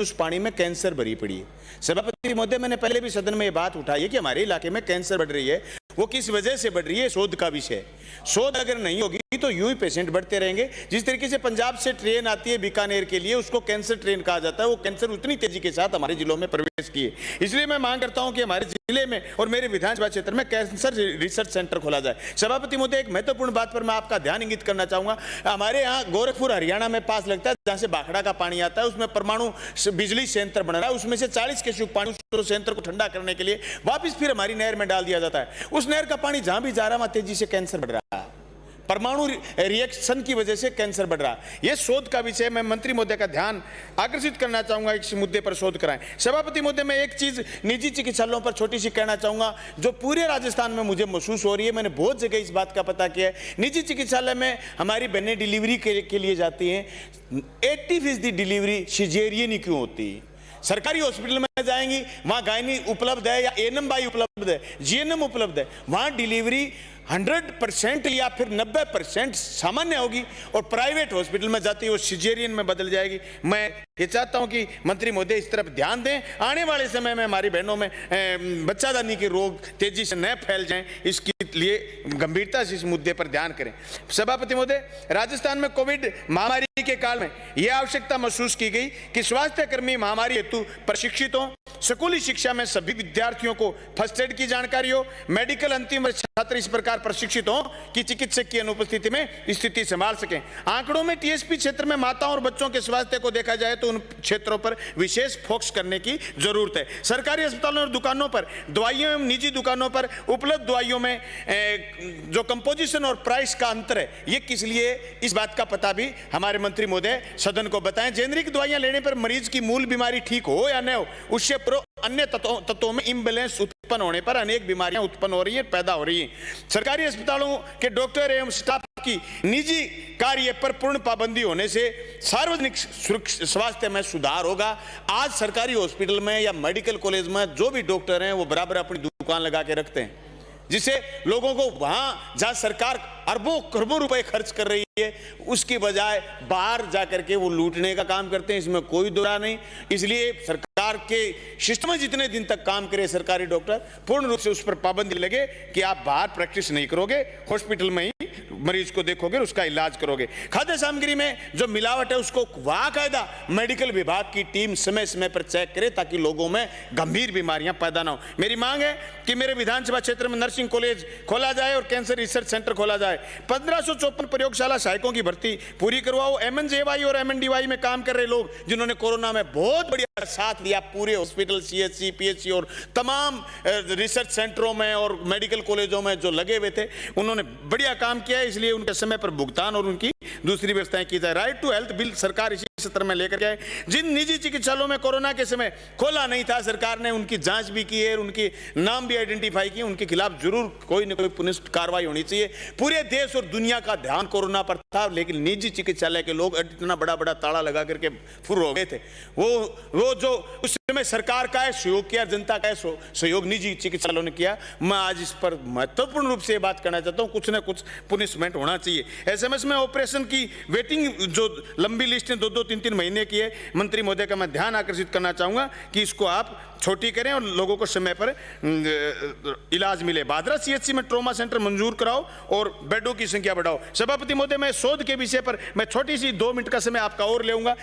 उस पानी में कैंसर भरी पड़ी है। सभापति महोदय, मैंने पहले भी सदन में ये बात उठाई है कि हमारे इलाके में कैंसर बढ़ रही है। वो किस वजह से बढ़ रही है, शोध का विषय। शोध अगर नहीं होगी तो यूं ही पेशेंट बढ़ते रहेंगे। जिस तरीके से पंजाब से ट्रेन आती है बीकानेर के लिए, उसको कैंसर ट्रेन कहा जाता है। वो कैंसर उतनी तेजी के साथ हमारे जिलों में प्रवेश किए। इसलिए मैं मांग करता हूं कि हमारे जिले में और मेरे विधानसभा क्षेत्र में कैंसर रिसर्च सेंटर खोला जाए। सभापति महोदय, एक महत्वपूर्ण बात पर मैं आपका ध्यान इंगित करना चाहूंगा। हमारे यहाँ गोरखपुर हरियाणा में पास लगता है, जहां से भाखड़ा का पानी आता है, उसमें परमाणु बिजली संयंत्र बन रहा है। उसमें से 40 क्यूसेक पानी उस संयंत्र को ठंडा करने के लिए वापस फिर हमारी नहर में डाल दिया जाता है। उस नहर का पानी जहां भी जा रहा है वहां तेजी से कैंसर बढ़ रहा है। परमाणु रिएक्शन की वजह से कैंसर बढ़ रहा है। यह शोध का विषय। मैं मंत्री महोदय का ध्यान आकर्षित करना चाहूंगा, इस मुद्दे पर शोध कराएं। सभापति महोदय, मैं एक चीज निजी चिकित्सालयों पर छोटी सी कहना चाहूंगा, जो पूरे राजस्थान में मुझे महसूस हो रही है। मैंने बहुत जगह इस बात का पता किया है। निजी चिकित्सालय में हमारी बहनें डिलीवरी के लिए जाती हैं, 80% डिलीवरी सिजेरियन ही क्यों होती है? सरकारी हॉस्पिटल में जाएंगी, वहां गायनी उपलब्ध है या एएनएम बाई उपलब्ध है, जीएनएम उपलब्ध है, वहां डिलीवरी 100% या फिर 90% सामान्य होगी। और प्राइवेट हॉस्पिटल में जाती है वो सिजेरियन में बदल जाएगी। मैं ये चाहता हूं कि मंत्री महोदय इस तरफ ध्यान दें। आने वाले समय में हमारी बहनों में बच्चादानी के रोग तेजी से न फैल जाएं, इसके लिए गंभीरता से इस मुद्दे पर ध्यान करें। सभापति महोदय, राजस्थान में कोविड महामारी के काल में यह आवश्यकता महसूस की गई कि स्वास्थ्य कर्मी महामारी हेतु प्रशिक्षित हों। स्कूली शिक्षा में सभी विद्यार्थियों को फर्स्ट एड की जानकारी हो। मेडिकल अंतिम वर्ष छात्र इस प्रकार प्रशिक्षित हों कि चिकित्सक की अनुपस्थिति में स्थिति संभाल सकें। आंकड़ों में टीएसपी क्षेत्र में माताओं और बच्चों के स्वास्थ्य को देखा जाए तो उन क्षेत्रों पर विशेष फोकस करने की जरूरत है। सरकारी अस्पतालों और दुकानों पर दवाइयों एवं निजी दुकानों पर उपलब्ध दवाइयों में जो कंपोजिशन और प्राइस का अंतर है, ये किस लिए, इस बात का पता भी हमारे मंत्री महोदय सदन को बताएं। जेनरिक दवाइयां लेने पर मरीज की मूल बीमारी ठीक हो या न हो, उससे अन्य तत्वों में इम्बैलेंस उत्पन्न होने पर अनेक बीमारियां उत्पन्न हो रही हैं, पैदा हो रही हैं। सरकारी अस्पतालों के डॉक्टर एवं स्टाफ की निजी कार्य पर पूर्ण पाबंदी होने से सार्वजनिक स्वास्थ्य में सुधार होगा। आज सरकारी हॉस्पिटल में या मेडिकल कॉलेज में जो भी डॉक्टर हैं वो बराबर अपनी दुकान लगा के रखते हैं, जिससे लोगों को वहां जहां सरकार अरबों करोड़ों रुपए खर्च कर रही है, उसकी बजाय बाहर जाकर के वो लूटने का काम करते हैं। इसमें कोई दुरा नहीं। इसलिए सरकार के सिस्टम में जितने दिन तक काम करे सरकारी डॉक्टर, पूर्ण रूप से उस पर पाबंदी लगे कि आप बाहर प्रैक्टिस नहीं करोगे, हॉस्पिटल में ही मरीज को देखोगे, उसका इलाज करोगे। खाद्य सामग्री में जो मिलावट है उसको बाकायदा मेडिकल विभाग की टीम समय समय पर चेक करे, ताकि लोगों में गंभीर बीमारियां पैदा ना हो। मेरी मांग है कि मेरे विधानसभा क्षेत्र में नर्सिंग कॉलेज खोला जाए और कैंसर रिसर्च सेंटर खोला जाए। 1554 प्रयोगशाला सहायकों की भर्ती पूरी करवाओ। एमएनजेवाई और एमएनडीवाई में काम कर रहे लोग जिन्होंने कोरोना में बहुत बढ़िया साथ दिया, पूरे हॉस्पिटल, सीएचसी, पीएचसी और तमाम रिसर्च सेंटरों में और मेडिकल कॉलेजों में जो लगे हुए थे, उन्होंने बढ़िया काम किया है। इसलिए उनके समय पर भुगतान और उनकी दूसरी व्यवस्थाएं की जाए। राइट टू हेल्थ बिल सरकार इसी सत्र में लेकर के आए। जिन निजी चिकित्सालयों में कोरोना के समय खोला नहीं था, सरकार ने उनकी जांच भी की है, उनके नाम भी आइडेंटिफाई किए। उनके खिलाफ जरूर कोई न कोई पुलिस कार्रवाई होनी चाहिए। पूरे देश और दुनिया का ध्यान कोरोना पर था, लेकिन निजी चिकित्सालय के लोग इतना बड़ा बड़ा ताला लगा करके फुर हो गए थे। वो जो उस समय सरकार का है सहयोग किया, जनता का है सहयोग निजी चिकित्सालयों ने किया। मैं आज इस पर महत्वपूर्ण रूप से बात करना चाहता हूं, कुछ ना कुछ पुनिशमेंट होना चाहिए। एसएमएस में ऑपरेशन की वेटिंग जो लंबी लिस्ट है 2-2, 3-3 महीने की है, मंत्री महोदय का मैं ध्यान आकर्षित करना चाहूंगा कि इसको आप छोटी करें और लोगों को समय पर इलाज मिले। भादरा सीएचसी में ट्रॉमा सेंटर मंजूर कराओ और बेडों की संख्या बढ़ाओ। सभापति महोदय, मैं शोध के विषय पर मैं छोटी सी 2 मिनट का समय आपका और लेऊंगा।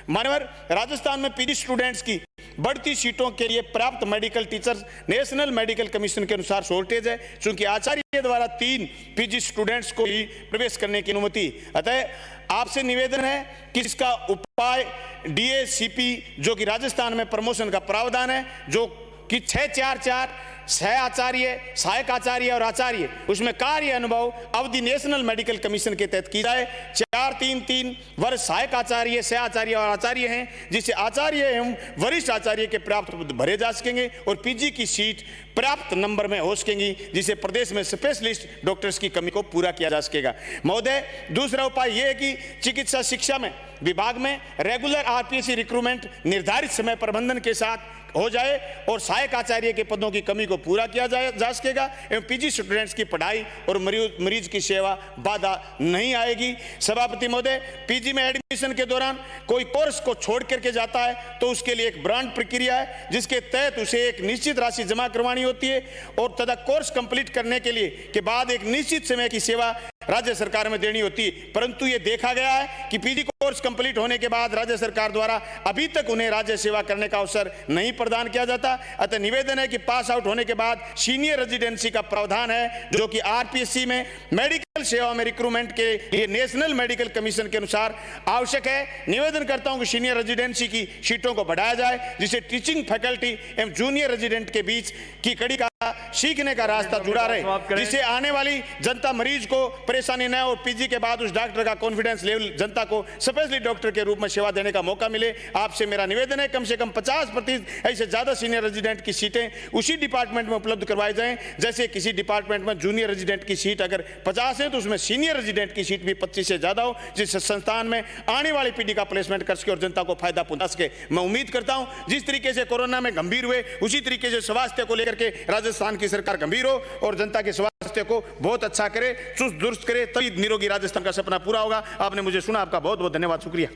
मान्यवर, राजस्थान में पीजी स्टूडेंट्स की बढ़ती सीटों के लिए प्राप्त medical teachers national medical commission के अनुसार शॉर्टेज है, क्योंकि आचार्य द्वारा 3 पीजी स्टूडेंट्स को ही प्रवेश करने की अनुमति। अतः आपसे निवेदन है कि इसका उपाय डीएसीपी जो कि राजस्थान में प्रमोशन का प्रावधान है, जो कि 6-4-4 सह आचार्य, सहायक आचार्य और आचार्य, उसमें कार्य अनुभव अवधि नेशनल मेडिकल कमीशन के तहत की जाए। 4-3-3 वर्ष सहायक आचार्य, सह आचार्य और आचार्य हैं, जिसे आचार्य एवं वरिष्ठ आचार्य के प्राप्त भरे जा सकेंगे और पीजी की सीट प्राप्त नंबर में हो सकेंगी, जिसे प्रदेश में स्पेशलिस्ट डॉक्टर्स की कमी को पूरा किया जा सकेगा। महोदय, दूसरा उपाय यह है कि चिकित्सा शिक्षा में विभाग में रेगुलर आरपीएससी रिक्रूटमेंट निर्धारित समय प्रबंधन के साथ हो जाए और सहायक आचार्य के पदों की कमी को पूरा किया जा सकेगा एवं पीजी स्टूडेंट्स की पढ़ाई और मरीज की सेवा बाधा नहीं आएगी। सभापति महोदय, पीजी में एडमिशन के दौरान कोई कोर्स को छोड़ करके जाता है तो उसके लिए एक ब्रांड प्रक्रिया है जिसके तहत उसे एक निश्चित राशि जमा करवानी होती है और तथा कोर्स कंप्लीट करने के लिए के बाद एक निश्चित समय की सेवा राज्य सरकार में देनी होती है। परंतु ये देखा गया है कि पीजी कोर्स कंप्लीट होने के बाद राज्य सरकार द्वारा अभी तक उन्हें राज्य सेवा करने का अवसर नहीं प्रदान किया जाता। अतः निवेदन है कि पास आउट होने के बाद सीनियर रेजिडेंसी का प्रावधान है जो कि आरपीएससी में मेडिकल सेवा में रिक्रूटमेंट के लिए नेशनल मेडिकल कमीशन के अनुसार आवश्यक है। निवेदन करता हूं कि सीनियर रेजिडेंसी की सीटों को बढ़ाया जाए जिससे टीचिंग फैकल्टी एवं जूनियर रेजिडेंट के बीच की कड़ी का सीखने का रास्ता जुड़ा रहे, जिससे आने वाली जनता मरीज को परेशानी न हो। पीजी के बाद उस डॉक्टर का कॉन्फिडेंस लेवल जनता को स्पेशलिस्ट डॉक्टर के रूप में सेवा देने का मौका मिले। आपसे मेरा निवेदन है कम से कम 50% ऐसे ज्यादा सीनियर रेजिडेंट की सीटें उसी डिपार्टमेंट में उपलब्ध करवाई जाएं। जैसे किसी डिपार्टमेंट में जूनियर रेजिडेंट की सीट अगर 50 है तो उसमें सीनियर रेजिडेंट की सीट भी 25 से ज्यादा हो, जिससे संस्थान में आने वाली पीढ़ी का प्लेसमेंट कर सके और जनता को फायदा पहुंचा सके। मैं उम्मीद करता हूं जिस तरीके से कोरोना में गंभीर हुए उसी तरीके से स्वास्थ्य को लेकर के राजस्थान की सरकार गंभीर हो और जनता के स्वास्थ्य को बहुत अच्छा करे, चुस्त दुरुस्त करे, तभी निरोगी राजस्थान का सपना पूरा होगा। आपने मुझे सुना, आपका बहुत बहुत धन्यवाद, शुक्रिया।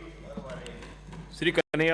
श्री कन्हैया